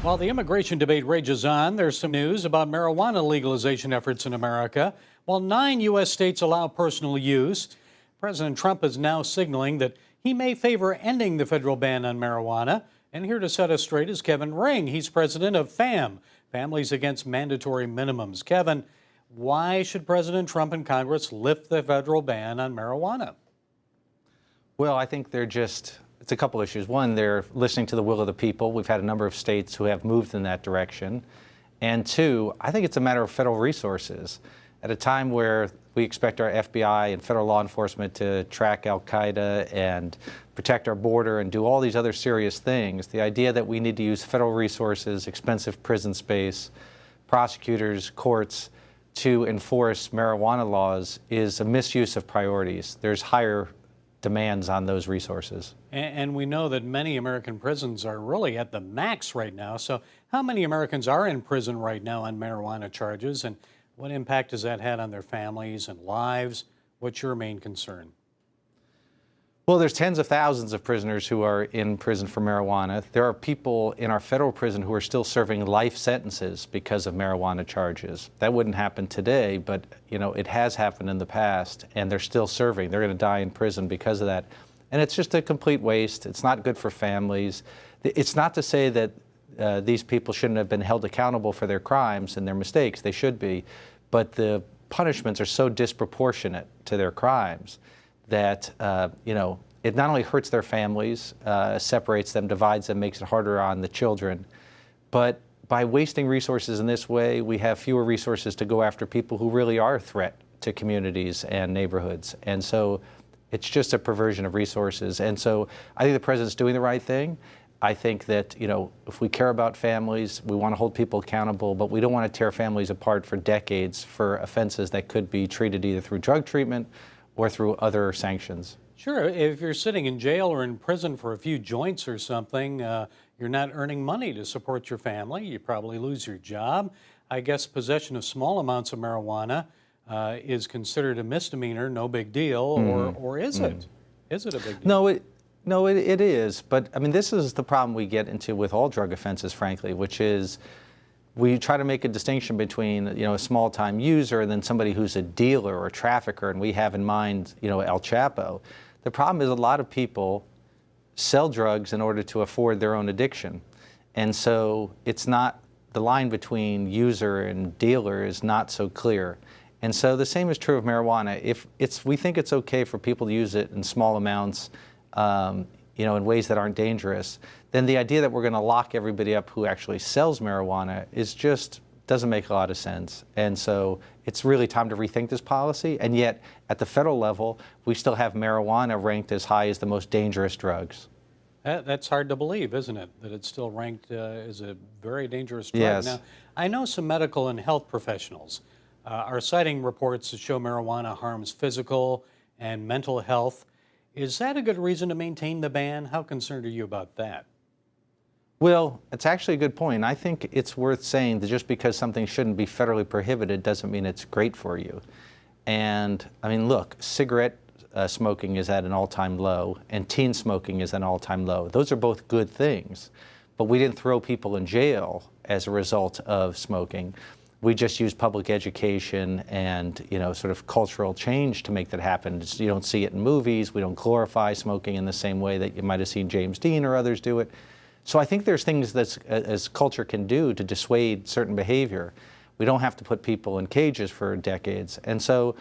While the immigration debate rages on, there's some news about marijuana legalization efforts in America. While 9 U.S. states allow personal use, President Trump is now signaling that he may favor ending the federal ban on marijuana. And here to set us straight is Kevin Ring. He's president of FAMM, Families Against Mandatory Minimums. Kevin, why should President Trump and Congress lift the federal ban on marijuana? Well, I think it's a couple issues. One, they're listening to the will of the people. We've had a number of states who have moved in that direction. And two, I think it's a matter of federal resources. At a time where we expect our FBI and federal law enforcement to track al-Qaeda and protect our border and do all these other serious things, the idea that we need to use federal resources, expensive prison space, prosecutors, courts to enforce marijuana laws is a misuse of priorities. There's higher demands on those resources. And we know that many American prisons are really at the max right now. So how many Americans are in prison right now on marijuana charges, and what impact has that had on their families and lives? What's your main concern? Well, there's tens of thousands of prisoners who are in prison for marijuana. There are people in our federal prison who are still serving life sentences because of marijuana charges. That wouldn't happen today, but it has happened in the past, and they're still serving. They're going to die in prison because of that. And it's just a complete waste. It's not good for families. It's not to say that these people shouldn't have been held accountable for their crimes and their mistakes. They should be. But the punishments are so disproportionate to their crimes that, it not only hurts their families, separates them, divides them, makes it harder on the children, but by wasting resources in this way, we have fewer resources to go after people who really are a threat to communities and neighborhoods. And so it's just a perversion of resources. And so I think the president's doing the right thing. I think that, if we care about families, we want to hold people accountable, but we don't want to tear families apart for decades for offenses that could be treated either through drug treatment or through other sanctions. Sure. If you're sitting in jail or in prison for a few joints or something, you're not earning money to support your family. You probably lose your job. I guess possession of small amounts of marijuana is considered a misdemeanor, no big deal, or is it? Is it a big deal? No, it is. But, this is the problem we get into with all drug offenses, frankly, which is we try to make a distinction between, a small-time user and then somebody who's a dealer or a trafficker, and we have in mind, El Chapo. The problem is a lot of people sell drugs in order to afford their own addiction. And so it's not, the line between user and dealer is not so clear. And so the same is true of marijuana. If we think it's okay for people to use it in small amounts, in ways that aren't dangerous, then the idea that we're going to lock everybody up who actually sells marijuana doesn't make a lot of sense. And so it's really time to rethink this policy. And yet, at the federal level, we still have marijuana ranked as high as the most dangerous drugs. That's hard to believe, isn't it? That it's still ranked as a very dangerous drug. Yes. Now, I know some medical and health professionals are citing reports that show marijuana harms physical and mental health. Is that a good reason to maintain the ban? How concerned are you about that? Well, it's actually a good point. I think it's worth saying that just because something shouldn't be federally prohibited doesn't mean it's great for you. And, look, cigarette smoking is at an all-time low, and teen smoking is at an all-time low. Those are both good things, but we didn't throw people in jail as a result of smoking. We just use public education and, sort of cultural change to make that happen. You don't see it in movies. We don't glorify smoking in the same way that you might have seen James Dean or others do it. So I think there's things that as culture can do to dissuade certain behavior. We don't have to put people in cages for decades. And so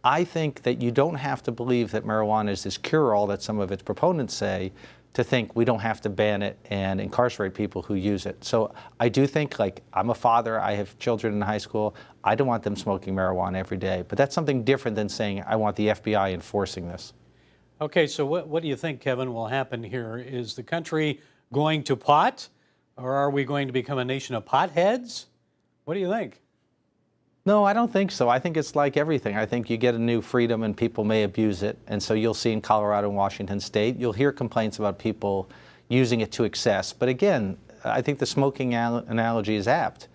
I think that you don't have to believe that marijuana is this cure-all that some of its proponents say, to think we don't have to ban it and incarcerate people who use it. So I do think, I'm a father, I have children in high school, I don't want them smoking marijuana every day. But that's something different than saying I want the FBI enforcing this. Okay, so what do you think, Kevin, will happen here? Is the country going to pot, or are we going to become a nation of potheads? What do you think? No, I don't think so. I think it's like everything. I think you get a new freedom and people may abuse it. And so you'll see in Colorado and Washington State, you'll hear complaints about people using it to excess. But again, I think the smoking analogy is apt.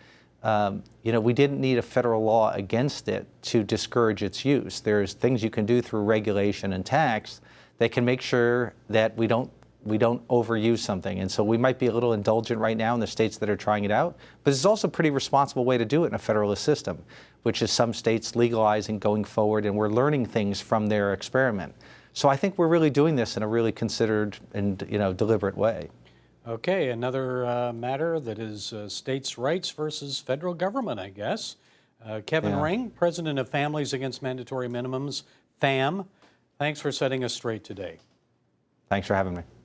We didn't need a federal law against it to discourage its use. There's things you can do through regulation and tax that can make sure that we don't we don't overuse something. And so we might be a little indulgent right now in the states that are trying it out, but it's also a pretty responsible way to do it in a federalist system, which is some states legalizing going forward, and we're learning things from their experiment. So I think we're really doing this in a really considered and deliberate way. Okay, another matter that is states' rights versus federal government, I guess. Kevin Ring, president of Families Against Mandatory Minimums, FAMM. Thanks for setting us straight today. Thanks for having me.